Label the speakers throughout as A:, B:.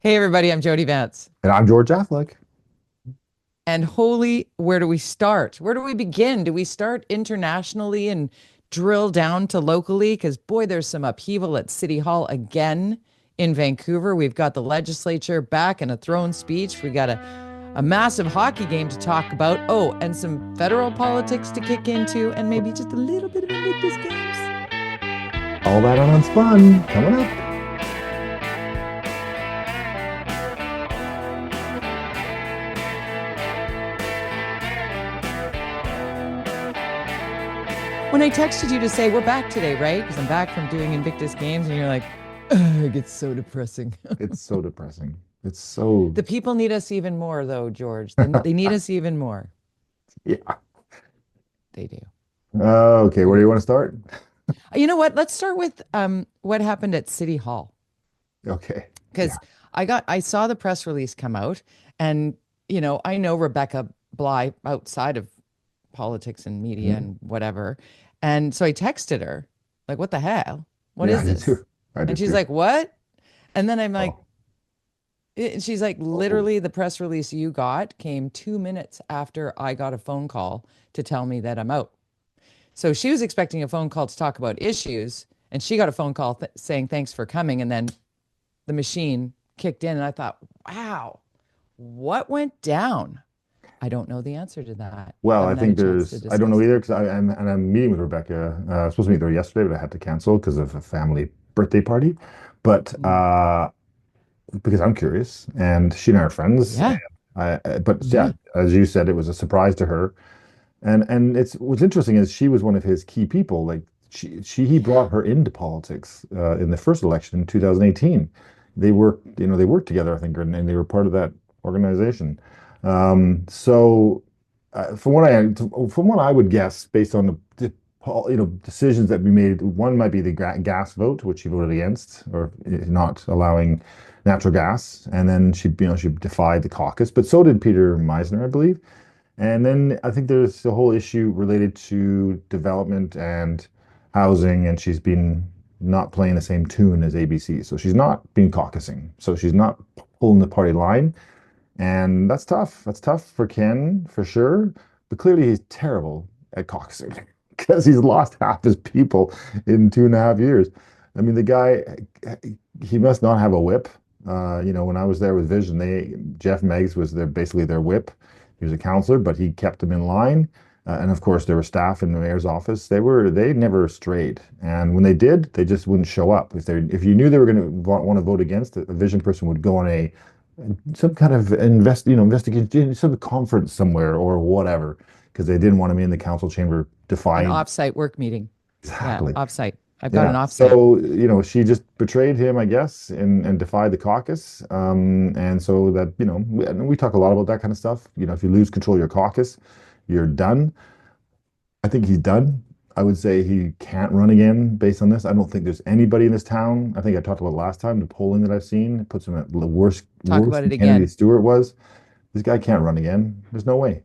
A: Hey everybody, I'm Jody-Vance.
B: And I'm George-Affleck.
A: And holy, where do we start? Where do we begin? Do we start internationally and drill down to locally? Because boy, there's some upheaval at City Hall again in Vancouver. We've got the legislature back in a throne speech. We got a massive hockey game to talk about. Oh, and some federal politics to kick into, and maybe just a little bit of Invictus Games.
B: All that on Unspun coming up.
A: When I texted you to say we're back today, right? Because I'm back from doing Invictus Games, and you're like, "Ugh, it gets so depressing."
B: It's so depressing. It's so,
A: The people need us even more, though, George. They need us even more.
B: yeah.
A: They do.
B: Okay, where do you want to start?
A: You know what? Let's start with what happened at City Hall.
B: Okay, yeah.
A: Because I saw the press release come out, and I know Rebecca Bligh outside of politics and media
B: Mhm.
A: and whatever. And so I texted her, like, what the hell? What
B: Yeah,
A: is
B: I did
A: this?
B: too. I
A: And
B: did
A: she's
B: too.
A: like, what? And then I'm like,
B: Oh,
A: she's like,
B: oh,
A: literally, the press release you got came 2 minutes after I got a phone call to tell me that I'm out. So she was expecting a phone call to talk about issues, and she got a phone call saying thanks for coming, and then the machine kicked in, and I thought, wow, what went down? I don't know the answer to that.
B: well, I
A: Haven't had a
B: think
A: chance to
B: I don't know
A: discuss it.
B: either because I'm meeting with Rebecca. I was supposed to meet there yesterday, but I had to cancel because of a family birthday party. But
A: Mm.
B: because I'm curious, and she and I are friends.
A: Yeah,
B: But yeah,
A: yeah.
B: as you said, it was a surprise to her. And it's what's interesting is she was one of his key people. Like he brought her into politics in the first election in 2018. They worked together, I think, and they were part of that organization. So from what I would guess, based on decisions that we made, one might be the gas vote, which she voted against, or not allowing natural gas, and then she defied the caucus, but so did Peter Meisner, I believe. And then I think there's the whole issue related to development and housing, and she's been not playing the same tune as ABC. So she's not been caucusing. So she's not pulling the party line. And that's tough. That's tough for Ken, for sure. But clearly he's terrible at caucusing because he's lost half his people in 2.5 years. I mean, the guy, he must not have a whip. When I was there with Vision, Jeff Meggs was basically their whip. He was a counselor, but he kept them in line. And of course, there were staff in the mayor's office. They never strayed. And when they did, they just wouldn't show up. If you knew they were going to want to vote against it, a Vision person would go on some kind of investigation, some conference somewhere or whatever, because they didn't want to be in the council chamber
A: An
B: defying.
A: offsite work meeting. Yeah,
B: Exactly.
A: offsite. I've got
B: Yeah.
A: an offsite.
B: So, she just betrayed him, I guess, and defied the caucus. And so that, and we talk a lot about that kind of stuff. If you lose control of your caucus, you're done. I think he's done. I would say he can't run again based on this. I don't think there's anybody in this town. I think I talked about last time, the polling that I've seen puts him at the worse,
A: Talk
B: worse
A: about
B: than
A: it
B: Kennedy
A: again.
B: Stewart was. This guy can't run again. There's no way.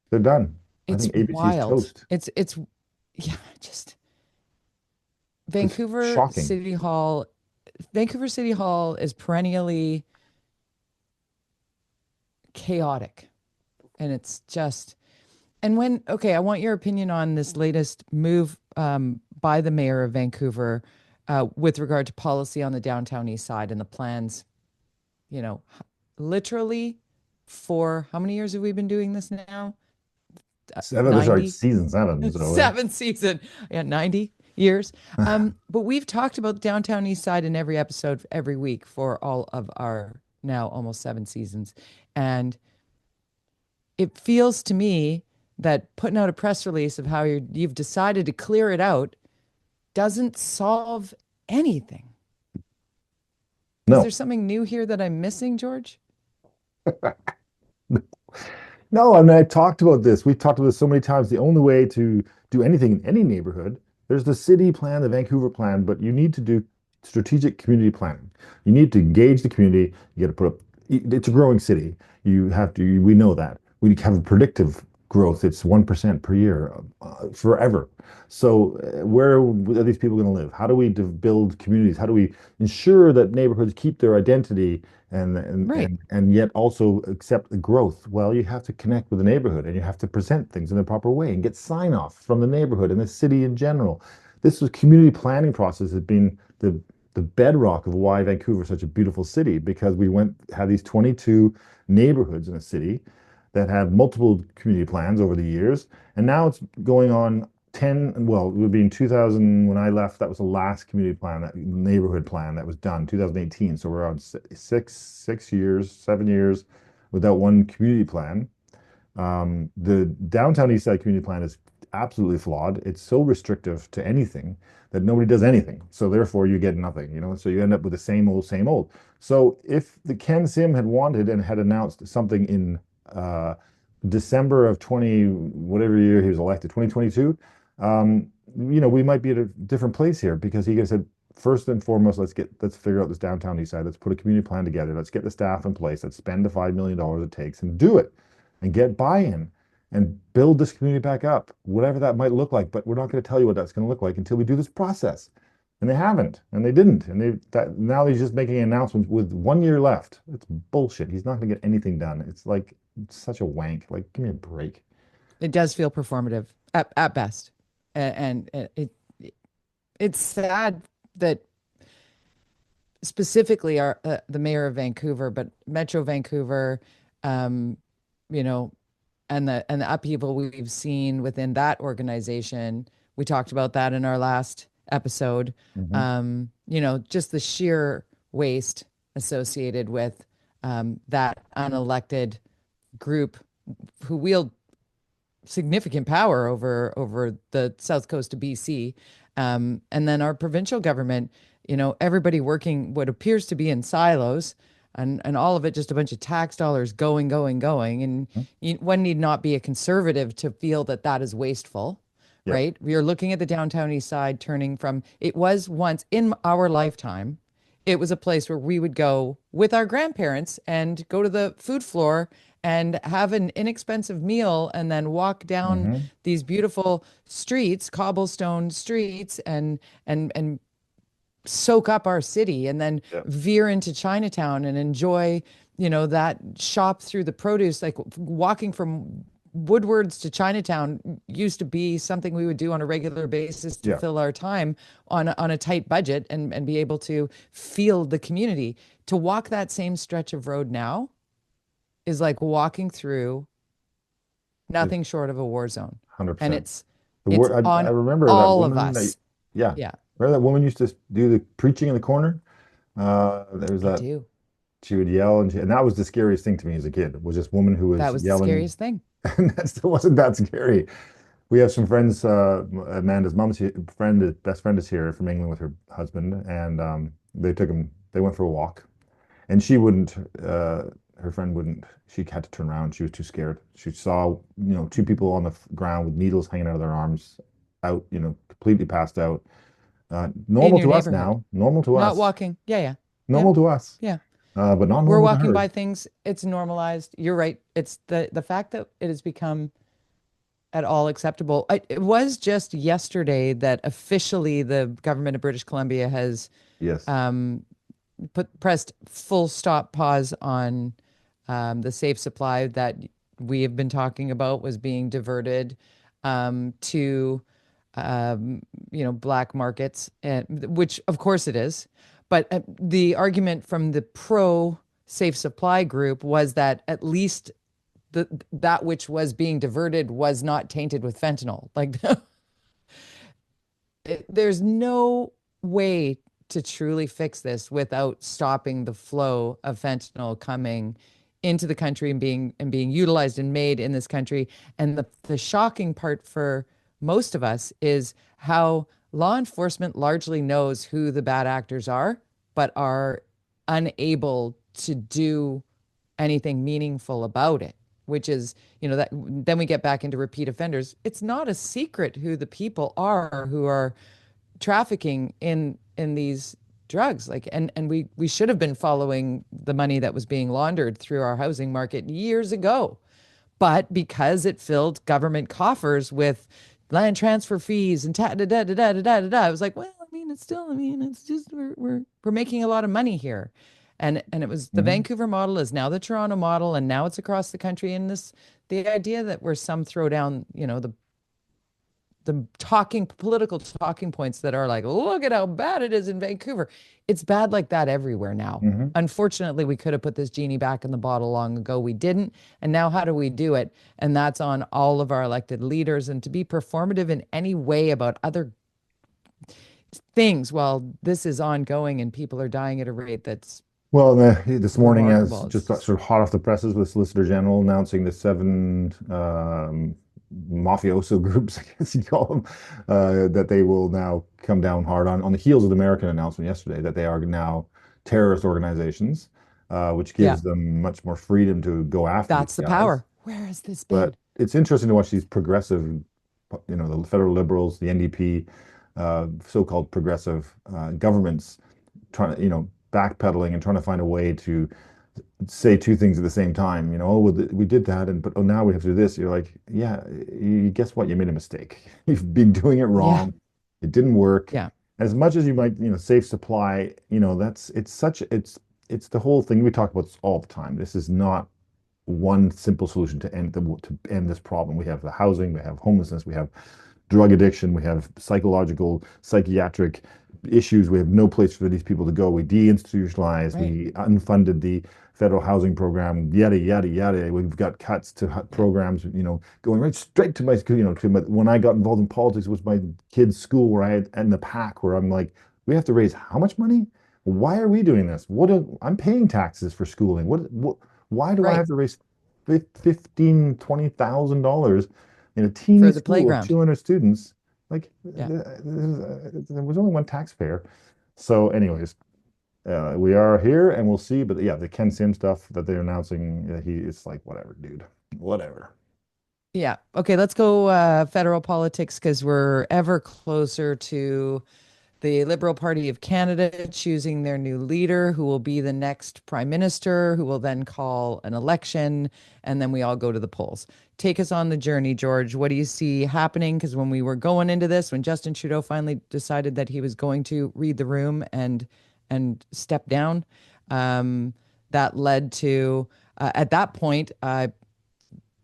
B: They're done. I
A: It's
B: think ABC's
A: wild.
B: toast.
A: It's yeah, just
B: It's
A: Vancouver
B: shocking.
A: City Hall. Vancouver City Hall is perennially chaotic. And it's just, and when, okay, I want your opinion on this latest move by the mayor of Vancouver with regard to policy on the Downtown Eastside and the plans, you know, literally for how many years have we been doing this now?
B: Seven, sorry,
A: 90?
B: season seven. So
A: Seventh season. Yeah, 90 years. But we've talked about Downtown Eastside in every episode every week for all of our now almost 7 seasons. And it feels to me that putting out a press release of how you've decided to clear it out doesn't solve anything. Is there
B: no,
A: something new here that I'm missing, George?
B: no. I mean, I talked about this. We've talked about this so many times. The only way to do anything in any neighborhood, there's the city plan, the Vancouver plan, but you need to do strategic community planning. You need to engage the community. You got to put up. It's a growing city. You have to. We know that. We have a predictive growth. It's 1% per year forever. So where are these people going to live? How do we build communities? How do we ensure that neighborhoods keep their identity
A: Right.
B: and yet also accept the growth? Well, you have to connect with the neighborhood and you have to present things in the proper way and get sign off from the neighborhood and the city in general. This was community planning process has been the bedrock of why Vancouver is such a beautiful city because we had these 22 neighborhoods in a city that have multiple community plans over the years. And now it's going on 10, well, it would be in 2000 when I left, that was the last community plan, that neighborhood plan that was done, 2018. So we're on 6 years, 7 years without one community plan. The Downtown Eastside community plan is absolutely flawed. It's so restrictive to anything that nobody does anything. So therefore you get nothing, so you end up with the same old, same old. So if the Ken Sim had wanted and had announced something in uh, December of 20, whatever year he was elected, 2022, we might be at a different place here because he could have said, first and foremost, let's figure out this downtown east side. Let's put a community plan together. Let's get the staff in place. Let's spend the $5 million it takes and do it and get buy-in and build this community back up, whatever that might look like. But we're not going to tell you what that's going to look like until we do this process. And they haven't, and they didn't, and now he's just making announcements with 1 year left. It's bullshit. He's not going to get anything done. It's like such a wank. Like, give me a break.
A: It does feel performative at best. And it's sad that specifically the mayor of Vancouver, but Metro Vancouver, um, you know, and the upheaval we've seen within that organization. We talked about that in our last episode.
B: Mhm.
A: Just the sheer waste associated with that unelected group who wield significant power over the south coast of BC. And then our provincial government, everybody working what appears to be in silos, and all of it just a bunch of tax dollars going. And one need not be a conservative to feel that that is wasteful,
B: Yep.
A: right? We are looking at the downtown east side turning from, it was once in our lifetime, it was a place where we would go with our grandparents and go to the food floor and have an inexpensive meal and then walk down
B: Hmm.
A: these beautiful streets, cobblestone streets, and soak up our city and then
B: Yep.
A: veer into Chinatown and enjoy, that shop through the produce. Like walking from Woodwards to Chinatown used to be something we would do on a regular basis to
B: Yeah.
A: fill our time on a tight budget and be able to feel the community. To walk that same stretch of road now is like walking through
B: It's
A: nothing short of a war zone. And
B: 100%. The
A: it's
B: word I
A: on
B: remember that
A: all of
B: woman that,
A: us.
B: yeah.
A: Yeah,
B: Remember that woman used to do the preaching in the corner? There was
A: I
B: that
A: do.
B: she would yell and that was the scariest thing to me as a kid was this woman who
A: That
B: was
A: was the
B: yelling
A: scariest thing.
B: and that still wasn't that scary. We have some friends. Amanda's mom's best friend is here from England with her husband, and they went for a walk, and she wouldn't. Her friend wouldn't. She had to turn around. She was too scared. She saw, two people on the ground with needles hanging out of their arms, out, completely passed out.
A: In
B: Normal
A: your
B: to us
A: neighborhood.
B: now. Normal to
A: Not
B: us.
A: walking. Yeah, yeah. Yeah.
B: Normal to us.
A: Yeah.
B: But not
A: We're
B: normal to
A: walking
B: her.
A: by things. It's normalized. You're right. It's the fact that it has become at all acceptable. It was just yesterday that officially the government of British Columbia has
B: Yes.
A: um, pressed full stop pause on the safe supply that we have been talking about was being diverted to black markets, and which of course it is. But the argument from the pro safe supply group was that at least that which was being diverted was not tainted with fentanyl. Like there's no way to truly fix this without stopping the flow of fentanyl coming into the country and being utilized and made in this country. And the shocking part for most of us is how law enforcement largely knows who the bad actors are, but are unable to do anything meaningful about it, which is, that then we get back into repeat offenders. It's not a secret who the people are who are trafficking in these drugs. Like, and we should have been following the money that was being laundered through our housing market years ago. but because it filled government coffers with land transfer fees and da da da da da da da, I was like, well, I mean, it's still, I mean, it's just we're making a lot of money here, and it was the
B: Mhm.
A: Vancouver model is now the Toronto model, and now it's across the country. And this the idea that where some throw down, the talking political talking points that are like, look at how bad it is in Vancouver. It's bad like that everywhere now.
B: Mhm.
A: Unfortunately, we could have put this genie back in the bottle long ago. We didn't. And now how do we do it? And that's on all of our elected leaders. And to be performative in any way about other things while this is ongoing and people are dying at a rate that's
B: Well, this morning, as
A: remarkable.
B: just
A: It's
B: sort of hot off the presses, with Solicitor General announcing the seven mafioso groups, I guess you call them, that they will now come down hard on the heels of the American announcement yesterday that they are now terrorist organizations, which
A: yeah,
B: gives them much more freedom to go after these
A: that's the
B: guys.
A: power. Where has this
B: But
A: been?
B: it's interesting to watch these progressive, the federal liberals, the NDP, so-called progressive governments trying to, backpedaling and trying to find a way to say two things at the same time. Oh, well, we did that, and but oh, now we have to do this. You're like, yeah, you guess what? You made a mistake. You've been doing it
A: Yeah,
B: wrong. It didn't work.
A: yeah,
B: As much as you might, save supply, that's it's the whole thing. We talk about this all the time. This is not one simple solution to end this problem. We have the housing, we have homelessness, we have drug addiction, we have psychological, psychiatric issues. We have no place for these people to go. We deinstitutionalized,
A: right.
B: we unfunded the federal housing program, yada, yada, yada. We've got cuts to programs, going right straight to when I got involved in politics, it was my kids' school where I had in the pack where I'm like, we have to raise how much money? Why are we doing this? I'm paying taxes for schooling. Why do I have
A: Right.
B: to raise 15, $20,000 in a teeny
A: For the
B: school of
A: playground.
B: 200 students? Like,
A: Yeah.
B: there was only one taxpayer. So, anyways, we are here and we'll see. But yeah, the Ken Sim stuff that they're announcing, it's like, whatever, dude. Whatever.
A: Yeah. Okay, let's go federal politics because we're ever closer to the Liberal Party of Canada choosing their new leader, who will be the next prime minister, who will then call an election, and then we all go to the polls. Take us on the journey, George. What do you see happening? Because when we were going into this, when Justin Trudeau finally decided that he was going to read the room and step down, um, that led to at that point,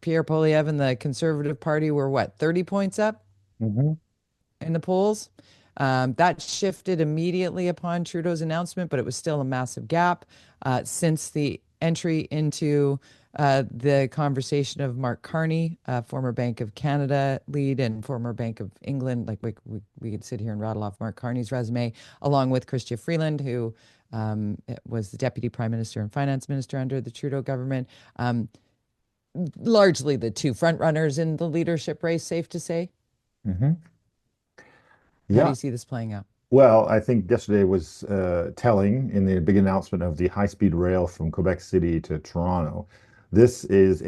A: Pierre Poilievre and the Conservative Party were what, 30 points up
B: Hmm.
A: in the polls. That shifted immediately upon Trudeau's announcement, but it was still a massive gap since the entry into the conversation of Mark Carney, former Bank of Canada lead and former Bank of England. Like we could sit here and rattle off Mark Carney's resume, along with Chrystia Freeland, who was the Deputy Prime Minister and Finance Minister under the Trudeau government. Largely the two front runners in the leadership race, safe to say.
B: Hmm.
A: How do
B: Yeah.
A: you see this playing out?
B: Well, I think yesterday was telling in the big announcement of the high-speed rail from Quebec City to Toronto. This is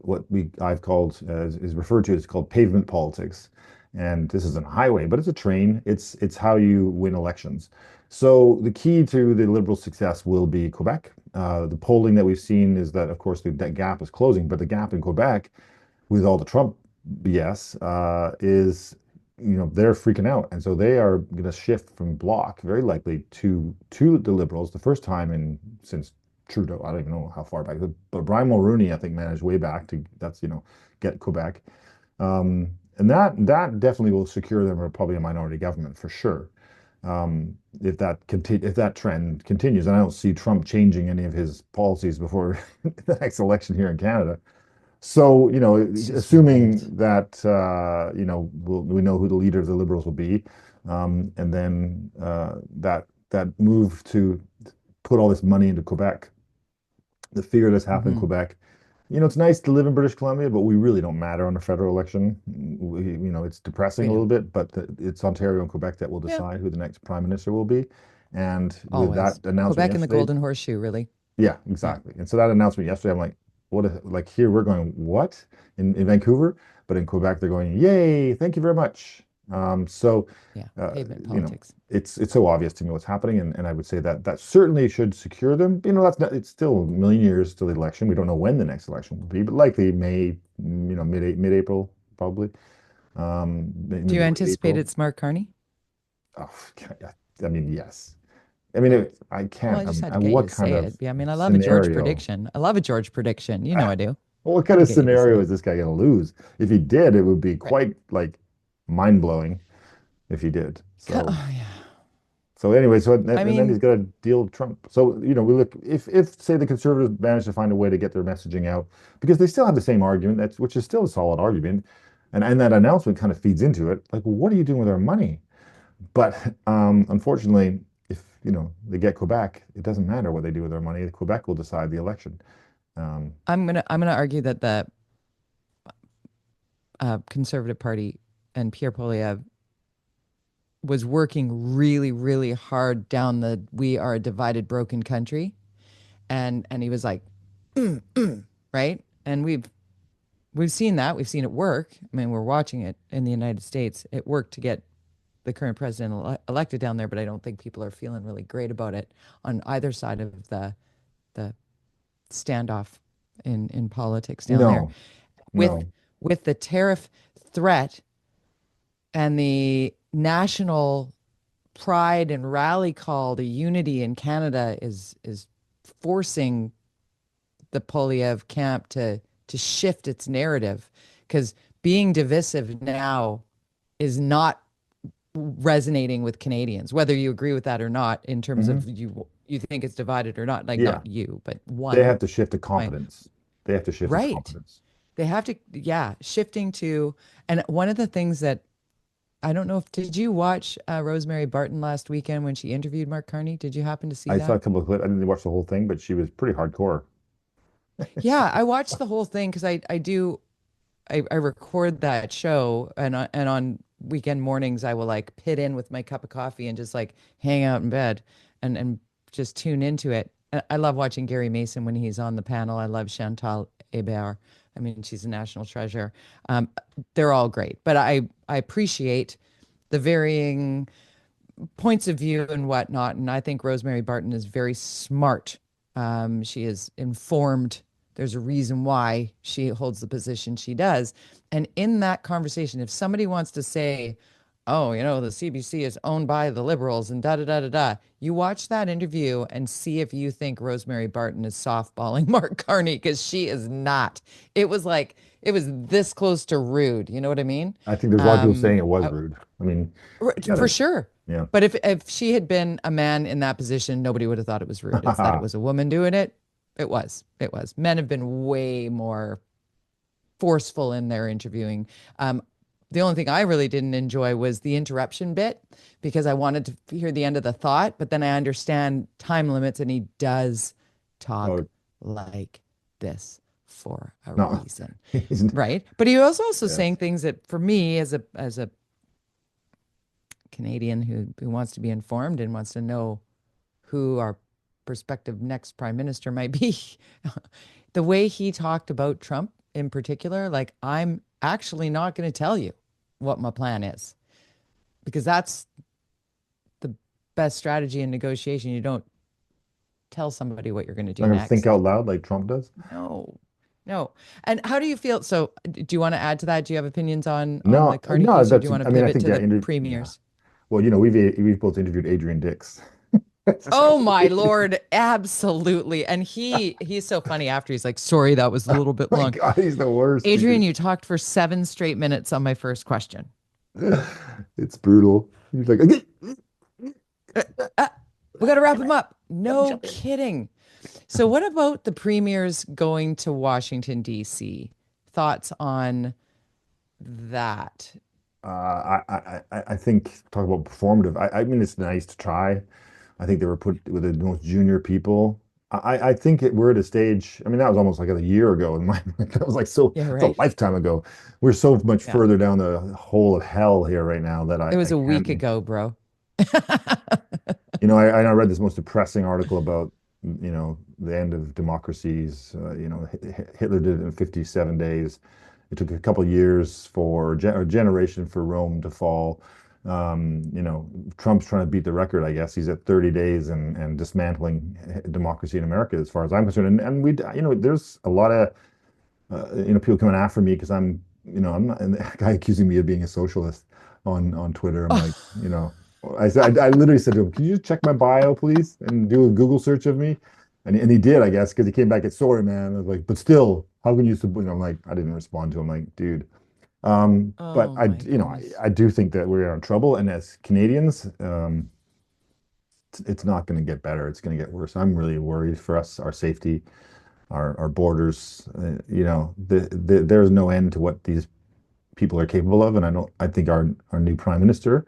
B: what I've called is referred to as called pavement politics, and this isn't a highway, but it's a train. It's how you win elections. So the key to the Liberal success will be Quebec. The polling that we've seen is that, of course, that gap is closing, but the gap in Quebec with all the Trump BS is they're freaking out, and so they are going to shift from Bloc very likely to the Liberals the first time in since Trudeau. I don't even know how far back, but Brian Mulroney I think managed way back to get Quebec, and that definitely will secure them probably a minority government for sure. If that trend continues, and I don't see Trump changing any of his policies before the next election here in Canada. So,
A: It's just wild.
B: assuming that we know who the leader of the Liberals will be, and then that move to put all this money into Quebec, the fear that's happened in
A: Hmm.
B: Quebec. It's nice to live in British Columbia, but we really don't matter on a federal election. It's depressing
A: We
B: a little
A: don't.
B: bit, but it's Ontario and Quebec that will
A: Yeah,
B: decide who the next prime minister will be. And with that
A: always.
B: announcement
A: Quebec and the
B: yesterday,
A: Golden Horseshoe, really.
B: yeah,
A: Yeah.
B: exactly. And so that announcement yesterday, I'm like, like here we're going, what? In Vancouver, but in Quebec, they're going, yay, thank you very much. So,
A: Yeah,
B: uh,
A: pavement
B: you know,
A: politics.
B: it's so obvious to me what's happening, and I would say that that certainly should secure them. That's not, it's still a million years to the election. We don't know when the next election will be, but likely May, mid-April, probably,
A: Do
B: maybe
A: you
B: late
A: anticipate
B: April.
A: it's Mark Carney?
B: Oh, I mean, yes. I mean, I
A: Well,
B: can't.
A: I
B: I
A: just
B: mean,
A: had to get you
B: what
A: to
B: kind
A: say
B: of
A: it. Yeah, I mean, I love a George
B: scenario?
A: prediction. I love a George prediction. You know I do.
B: Well, what kind
A: Had to
B: of
A: get you to say
B: scenario
A: it.
B: is this guy going to lose? If he did, it would be
A: Right.
B: quite like mind-blowing if he did. So,
A: Oh, yeah.
B: anyway,
A: I
B: and then he's
A: mean,
B: got to deal with Trump. So, we look if say the conservatives manage to find a way to get their messaging out because they still have the same argument, which is still a solid argument, and that announcement kind of feeds into it. Like, well, what are you doing with our money? But unfortunately, if they get Quebec, it doesn't matter what they do with their money. Quebec will decide the election. Um,
A: I'm gonna argue that the Conservative Party and Pierre Poilievre was working really, really hard down the "we are a divided, broken country," and he was like, right? And we've seen that. We've seen it work. I mean, we're watching it in the United States. It worked to get the current president elected down there, but I don't think people are feeling really great about it on either side of the standoff in politics down there.
B: no,
A: With
B: no,
A: with the tariff threat and the national pride and rally call to unity in Canada is forcing the Polyev camp to shift its narrative because being divisive now is not resonating with Canadians, whether you agree with that or not, in terms
B: hmm
A: of you think it's divided or not, like
B: yeah,
A: not you, but
B: they
A: one.
B: have to shift to
A: My
B: competence. They have to shift to
A: right.
B: competence.
A: They have to, yeah, shifting to, and one of the things that I don't know if did you watch Rosemary Barton last weekend when she interviewed Mark Carney? Did you happen to see
B: I saw a
A: that?
B: couple of clips. I didn't watch the whole thing, but she was pretty hardcore.
A: Yeah, I watched the whole thing because I record that show and on weekend mornings I will like pit in with my cup of coffee and just like hang out in bed and just tune into it. And I love watching Gary Mason when he's on the panel. I love Chantal Hébert. I mean, she's a national treasure. Um, they're all great, but I appreciate the varying points of view and whatnot. And I think Rosemary Barton is very smart. She is informed. There's a reason why she holds the position she does. And in that conversation, if somebody wants to say, oh, the CBC is owned by the liberals and da da da da da, you watch that interview and see if you think Rosemary Barton is softballing Mark Carney because she is not. It was like, it was this close to rude. You know what I mean?
B: I think there's a lot of people
A: Um,
B: saying it was rude. I mean, you
A: for
B: gotta,
A: sure.
B: yeah.
A: But if she had been a man in that position, nobody would have thought it was rude. It's that it was a woman doing it. It was. It was. Men have been way more forceful in their interviewing. Um, the only thing I really didn't enjoy was the interruption bit because I wanted to hear the end of the thought, but then I understand time limits and he does talk
B: Oh
A: like this for a
B: no,
A: reason,
B: he's
A: right? But he was also
B: yes.
A: saying things that for me as a Canadian who wants to be informed and wants to know who our prospective next prime minister might be. The way he talked about Trump in particular, like, I'm actually not going to tell you what my plan is because that's the best strategy in negotiation. You don't tell somebody what you're going to
B: Not
A: do
B: gonna think
A: next.
B: out loud like Trump does.
A: No, no. And how do you feel? So, do you want to add to that? Do you have opinions on the
B: No,
A: Carney
B: no,
A: piece, or do you
B: that's.
A: want to
B: I mean, I
A: pivot
B: think
A: to the
B: yeah.
A: premiers?
B: Well, we've both interviewed Adrian Dix. So,
A: Oh my Lord, absolutely. And he's so funny after he's like, sorry, that was a little bit
B: my
A: long.
B: God, he's the worst,
A: Adrian,
B: dude.
A: you talked for 7 straight minutes on my first question.
B: It's brutal. He's like, "Okay,
A: Uh, uh, we got to wrap
B: jump
A: him
B: in,
A: up.
B: let me
A: No
B: jump in."
A: kidding. So what about the premiers going to Washington, D.C.? Thoughts on that?
B: I think talk about performative. I mean, it's nice to try. I think they were put with the most junior people. I think we're at a stage. I mean, that was almost like a year ago in my mind. That was like so.
A: Yeah,
B: It's a
A: right.
B: lifetime ago. We're so much
A: Yeah.
B: further down the hole of hell here right now that
A: It was
B: I
A: a week
B: can't.
A: ago, bro.
B: I read this most depressing article about the end of democracies. Hitler did it in 57 days, It took a couple of years for a generation for Rome to fall. You know, Trump's trying to beat the record, I guess. He's at 30 days and dismantling democracy in America, as far as I'm concerned. And we, you know, there's a lot of, you know, people coming after me because I'm, you know, I'm not, and the guy accusing me of being a socialist on Twitter. I'm like, you know, I literally said to him, "Can you just check my bio, please, and do a Google search of me?" And he did, I guess, because he came back at sorry, man. I was like, but still, how can you support? I'm like, I didn't respond to him. Like, dude. But
A: Oh
B: I,
A: my
B: you know,
A: goodness.
B: I do think that we're in trouble, and as Canadians, it's not going to get better. It's going to get worse. I'm really worried for us, our safety, our borders. You know, there's no end to what these people are capable of, and I don't. I think our new prime minister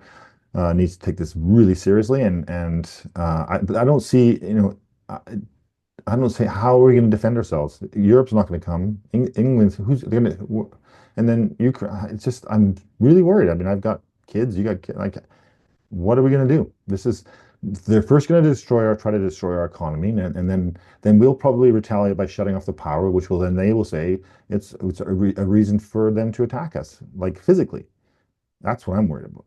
B: needs to take this really seriously, but I don't see, you know, I don't say how are we going to defend ourselves. Europe's not going to come. England's who's going to, and then Ukraine. It's just I'm really worried. I mean, I've got kids. You got like, what are we going to do? This is they're first going to try to destroy our economy, and then we'll probably retaliate by shutting off the power, which will then they will say it's a reason for them to attack us, like physically. That's what I'm worried about.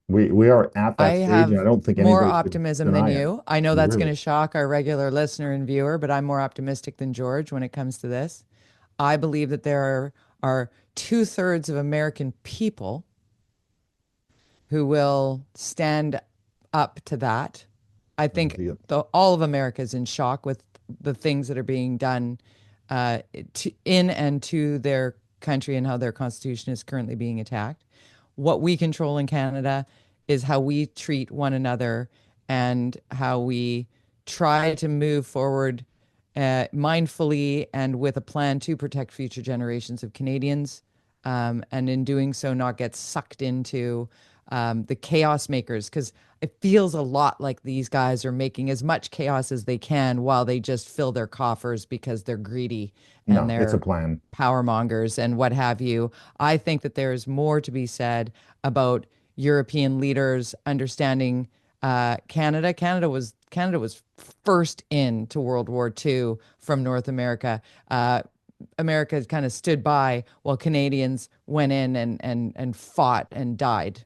B: We are at
A: I
B: that stage, and I
A: have
B: don't think
A: more
B: anybody should
A: optimism than
B: deny it.
A: you. I know that's going
B: Really?
A: to shock our regular listener and viewer, but I'm more optimistic than George when it comes to this. I believe that are two-thirds of American people who will stand up to that. I think all of America is in shock with the things that are being done in and to their country and how their constitution is currently being attacked. What we control in Canada is how we treat one another and how we try to move forward mindfully and with a plan to protect future generations of Canadians. And in doing so, not get sucked into the chaos makers, because it feels a lot like these guys are making as much chaos as they can while they just fill their coffers because they're greedy and
B: No, it's a
A: they're
B: plan.
A: power mongers and what have you. I think that there is more to be said about European leaders understanding Canada. Canada was first into World War II from North America. America kind of stood by while Canadians went in and fought and died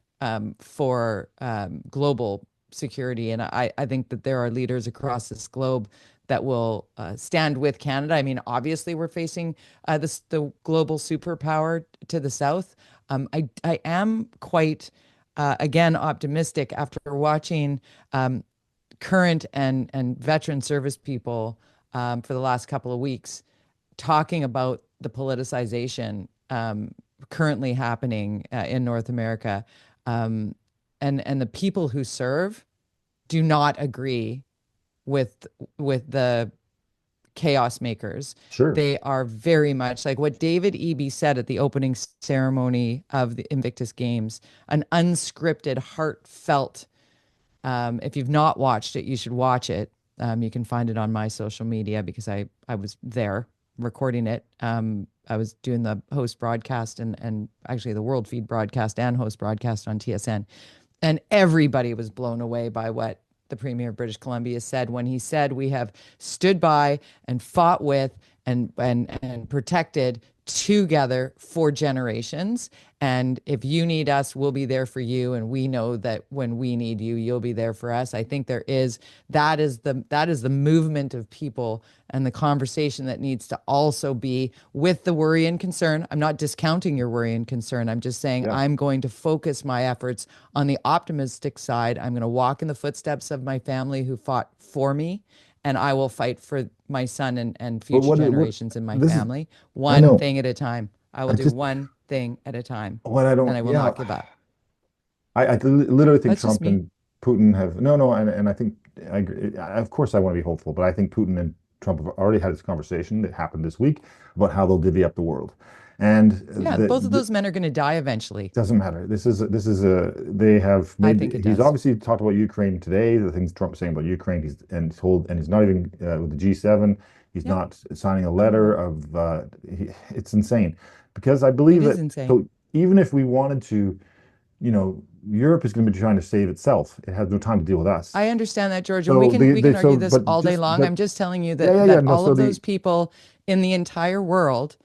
A: for global security. And I think that there are leaders across this globe that will stand with Canada. I mean, obviously, we're facing the global superpower to the south. I am quite, again, optimistic after watching current and veteran service people for the last couple of weeks talking about the politicization currently happening in North America, and the people who serve do not agree with the chaos makers.
B: Sure.
A: They are very much like what David-Eby said at the opening ceremony of the Invictus Games, an unscripted, heartfelt. If you've not watched it, you should watch it. You can find it on my social media because I was there recording it. I was doing the host broadcast and actually the world feed broadcast and host broadcast on TSN. And everybody was blown away by what the Premier of British Columbia said when he said, we have stood by and fought with and protected together for generations. And if you need us, we'll be there for you. And we know that when we need you, you'll be there for us. I think that is the movement of people and the conversation that needs to also be with the worry and concern. I'm not discounting your worry and concern. I'm just saying
B: Yeah.
A: I'm going to focus my efforts on the optimistic side. I'm going to walk in the footsteps of my family who fought for me, and I will fight for my son and
B: But
A: future
B: what
A: generations in my
B: this is,
A: family,
B: I
A: one
B: know.
A: thing at a time. I will
B: I
A: do
B: just
A: one thing at a time,
B: what I
A: and
B: don't,
A: I will
B: yeah.
A: not give up.
B: I literally think
A: That's just
B: Trump
A: me.
B: and Putin have no, and I think I agree. Of course, I want to be hopeful, but I think Putin and Trump have already had this conversation that happened this week about how they'll divvy up the world, and
A: Yeah, both of those men are going to die eventually.
B: doesn't matter. This is a they have
A: I
B: made.
A: think it
B: He's
A: does.
B: obviously talked about Ukraine today. The things Trump's saying about Ukraine. He's not even with the G7. He's
A: Yep,
B: not signing a
A: I'm
B: letter
A: aware.
B: of. It's insane because I
A: It
B: believe
A: is
B: that.
A: insane.
B: So even if we wanted to, you know, Europe is going to be trying to save itself. It has no time to deal with us.
A: I understand that, George, and we
B: So
A: can we can argue this
B: but
A: all day
B: just
A: long.
B: but
A: I'm just telling you
B: yeah,
A: that
B: yeah, yeah.
A: that
B: No,
A: all
B: so
A: of
B: the
A: those people in the entire world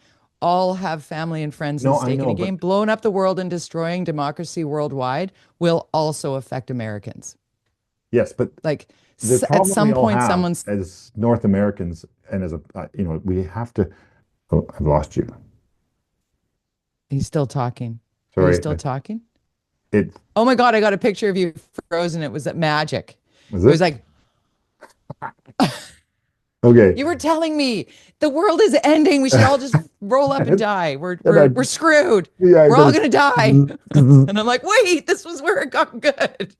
A: all have family and friends and
B: No, I
A: stake in a
B: know, but
A: game, blowing up the world and destroying democracy worldwide will also affect Americans.
B: yes, but
A: Like
B: the
A: at
B: problem we
A: some
B: all
A: point,
B: have
A: someone's,
B: as North Americans and as a, we have to, oh, I've lost you.
A: he's still talking. Are you
B: Sorry.
A: still talking?
B: It
A: Oh my God, I got a picture of you frozen. It was at magic.
B: was
A: It was
B: it?
A: like,
B: Okay.
A: you were telling me the world is ending. We should all just roll up and die. We're
B: And
A: we're
B: I,
A: we're screwed.
B: yeah,
A: We're all gonna die.
B: then
A: And I'm like, wait, this was where it got good.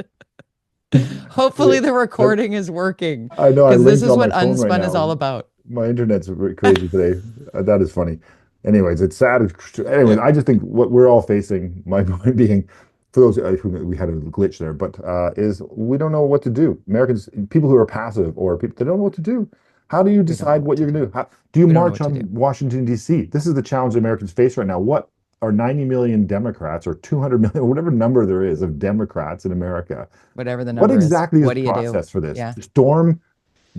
A: Hopefully
B: it,
A: the recording is working
B: I know I
A: because this
B: linked
A: is
B: on my
A: what
B: phone right
A: Unspun is
B: now.
A: all about.
B: My internet's crazy today. That is funny. Anyways, it's sad. Anyways,
A: Yep.
B: I just think what we're all facing, my point being, for those who we had a glitch there, but is we don't know what to do. Americans, people who are passive or people, they don't know what to do. How do you
A: We don't know
B: decide
A: what
B: what
A: to
B: you're
A: do.
B: going to do? How, do you
A: We don't know
B: march
A: what to do.
B: on Washington, D.C.? This is the challenge Americans face right now. What are 90 million Democrats or 200 million, whatever number there is of Democrats in America?
A: Whatever the
B: What
A: number is,
B: exactly is
A: what
B: the
A: do you do?
B: process for this?
A: Yeah,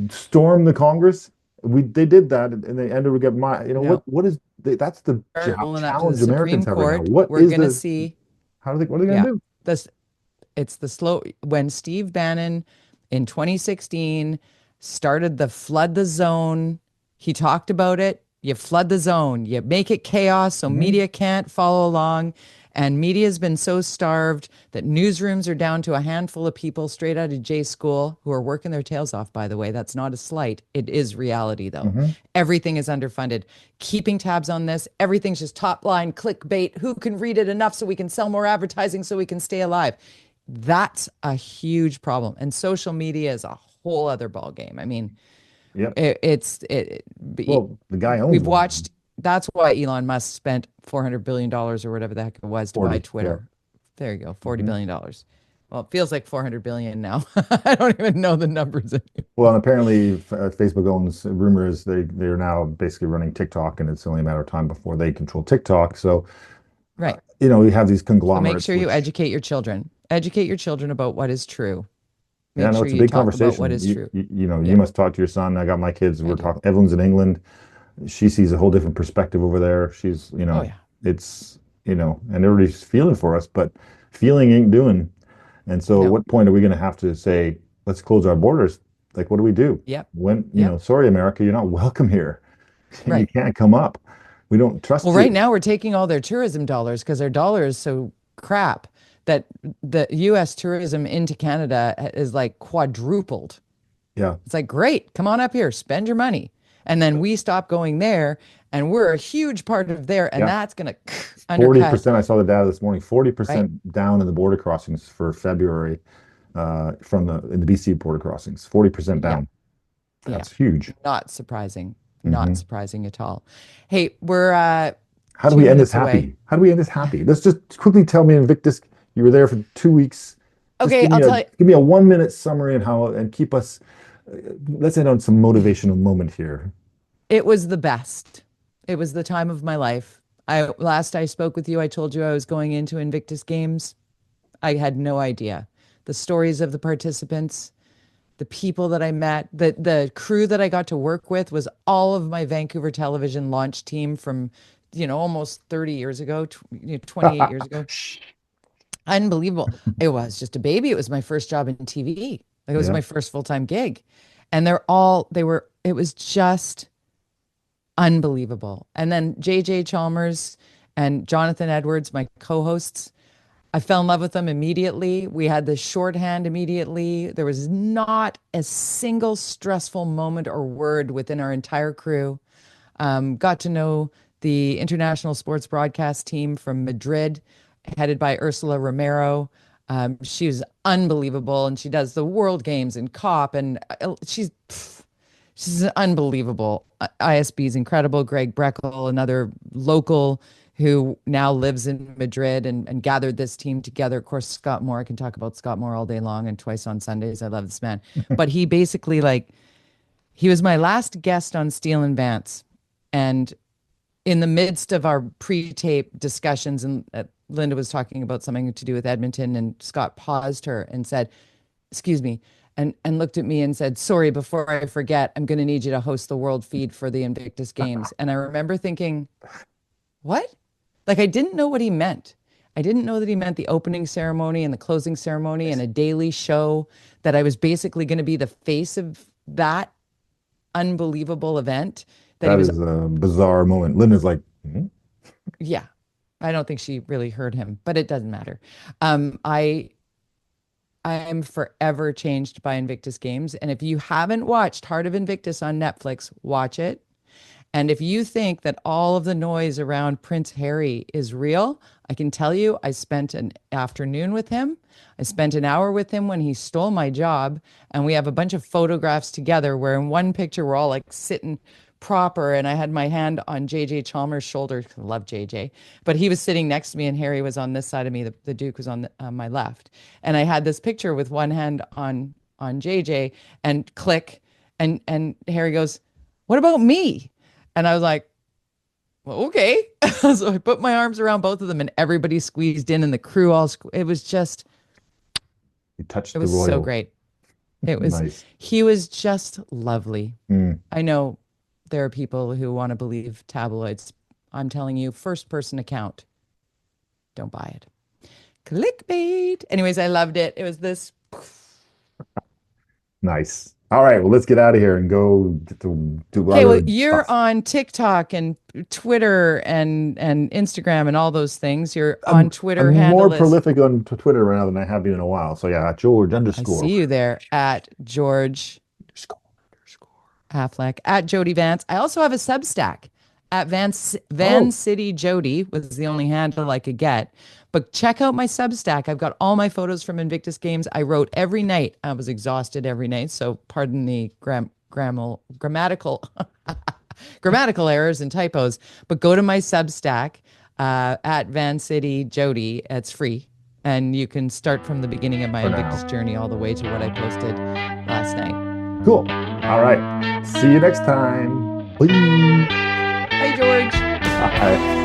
B: Storm the Congress. They did that, and they ended up getting my.
A: no.
B: What is that's the
A: Rolling up to the
B: challenge Americans
A: Supreme
B: have right now.
A: Court.
B: What
A: We're
B: is
A: gonna
B: the
A: see,
B: how do they what are they
A: yeah,
B: gonna do?
A: this it's the slow when Steve Bannon in 2016 started the flood the zone. He talked about it. You flood the zone, you make it chaos so
B: Hmm.
A: media can't follow along. And media has been so starved that newsrooms are down to a handful of people straight out of J school who are working their tails off, by the way. That's not a slight. It is reality, though.
B: Hmm.
A: Everything is underfunded. Keeping tabs on this, everything's just top line clickbait. Who can read it enough so we can sell more advertising so we can stay alive? That's a huge problem. And social media is a whole other ball game. I mean,
B: Yep.
A: it,
B: Well, the guy owns
A: we've
B: one of them.
A: watched. That's why Elon Musk spent $400 billion or whatever the heck it was to buy
B: 40. Yeah.
A: Twitter. There you go, $40
B: Hmm.
A: billion. Well, it feels like 400 billion now. I don't even know the numbers anymore.
B: Well, and apparently Facebook owns. Rumor is they're now basically running TikTok, and it's only a matter of time before they control TikTok. So,
A: Right.
B: you have these
A: So make
B: conglomerates,
A: sure you
B: which
A: educate your children. Educate your children about what is true.
B: yeah,
A: Make
B: no,
A: sure
B: it's a
A: you
B: big
A: talk about what
B: conversation.
A: is true.
B: You
A: Yeah,
B: must talk to your son. I got my kids.
A: I
B: We're
A: do.
B: talking. Evelyn's in England. She sees a whole different perspective over there.
A: Oh yeah.
B: It's, and everybody's feeling for us, but feeling ain't doing. And so at
A: No.
B: what point are we going to have to say, let's close our borders? Like, what do we do?
A: Yep.
B: When,
A: Yep.
B: sorry, America, you're not welcome here. You
A: Right.
B: can't come up. We don't
A: Well,
B: trust
A: right
B: you.
A: now we're taking all their tourism dollars because our dollar is so crap that the US tourism into Canada is like quadrupled.
B: Yeah.
A: It's like, great, come on up here, spend your money. And then we stop going there and we're a huge part of there. And
B: Yeah.
A: that's going to undercut,
B: 40%. I saw the data this morning,
A: right?
B: 40% down in the border crossings for February from in the BC border crossings, 40%
A: Yeah.
B: down.
A: Yeah.
B: That's huge.
A: Not surprising. Not
B: Hmm.
A: surprising at all. Hey, we're
B: How do
A: two
B: we end this
A: minutes away.
B: happy? How do we end this happy? Let's just quickly tell me, Invictus, you were there for 2 weeks. Just
A: Okay, I'll tell you.
B: give me a 1 minute summary and keep us. Let's end on some motivational moment here.
A: It was the best. It was the time of my life. I spoke with you, I told you I was going into Invictus Games. I had no idea. The stories of the participants, the people that I met, the crew that I got to work with was all of my Vancouver television launch team from, almost 30 years ago, 28 years ago. Unbelievable. It was just a baby. It was my first job in TV. Like it was
B: Yeah.
A: my first full-time gig. And it was just unbelievable. And then JJ Chalmers and Jonathan Edwards, my co-hosts, I fell in love with them immediately. We had the shorthand immediately. There was not a single stressful moment or word within our entire crew. Got to know the international sports broadcast team from Madrid, headed by Ursula Romero. She was unbelievable, and she does the World Games and COP, and she's unbelievable. ISB is incredible. Greg Breckel, another local who now lives in Madrid and gathered this team together. Of course, Scott Moore, I can talk about Scott Moore all day long and twice on Sundays. I love this man. But he basically he was my last guest on Steel and Vance. And in the midst of our pre-tape discussions, and Linda was talking about something to do with Edmonton, and Scott paused her and said, excuse me, and looked at me and said, sorry, before I forget, I'm going to need you to host the world feed for the Invictus Games. And I remember thinking, what? Like, I didn't know what he meant. I didn't know that he meant the opening ceremony and the closing ceremony and a daily show, that I was basically going to be the face of that unbelievable event. That he
B: That
A: was,
B: is a bizarre moment. Linda's like, "Hmm?"
A: yeah, I don't think she really heard him, but it doesn't matter. I am forever changed by Invictus Games. And if you haven't watched Heart of Invictus on Netflix, watch it. And if you think that all of the noise around Prince Harry is real, I can tell you, I spent an afternoon with him. I spent an hour with him when he stole my job. And we have a bunch of photographs together where in one picture, we're all like sitting proper. And I had my hand on JJ Chalmers' shoulder. I love JJ. But he was sitting next to me and Harry was on this side of me. The Duke was on my left. And I had this picture with one hand on JJ and click. And Harry goes, "What about me?" And I was like, well, okay. So I put my arms around both of them and everybody squeezed in and the crew it was just,
B: You touched
A: it
B: the
A: was so
B: royal.
A: great. It was,
B: Nice.
A: he was just lovely.
B: Mm.
A: I know there are people who want to believe tabloids. I'm telling you, first person account, don't buy it. Clickbait. Anyways, I loved it. It was this.
B: Nice. All right, well, let's get out of here and go to do
A: Okay, well,
B: other
A: you're
B: stuff.
A: on TikTok and Twitter and Instagram and all those things. Your on
B: I'm
A: Twitter
B: I'm more
A: handle is,
B: prolific on Twitter right now than I have been in a while. So yeah, George
A: I
B: underscore
A: see you there at George
B: underscore underscore.
A: Affleck, at jody-vance. I also have a Substack at Van
B: Oh,
A: City Jody was the only handle I could get. But check out my Substack. I've got all my photos from Invictus Games. I wrote every night. I was exhausted every night, so pardon the grammatical grammatical errors and typos. But go to my Substack at Van City Jody. It's free, and you can start from the beginning of my
B: for
A: Invictus
B: now.
A: journey all the way to what I posted last night.
B: Cool. All right. See you next time. Bye.
A: Hi, George.
B: Bye.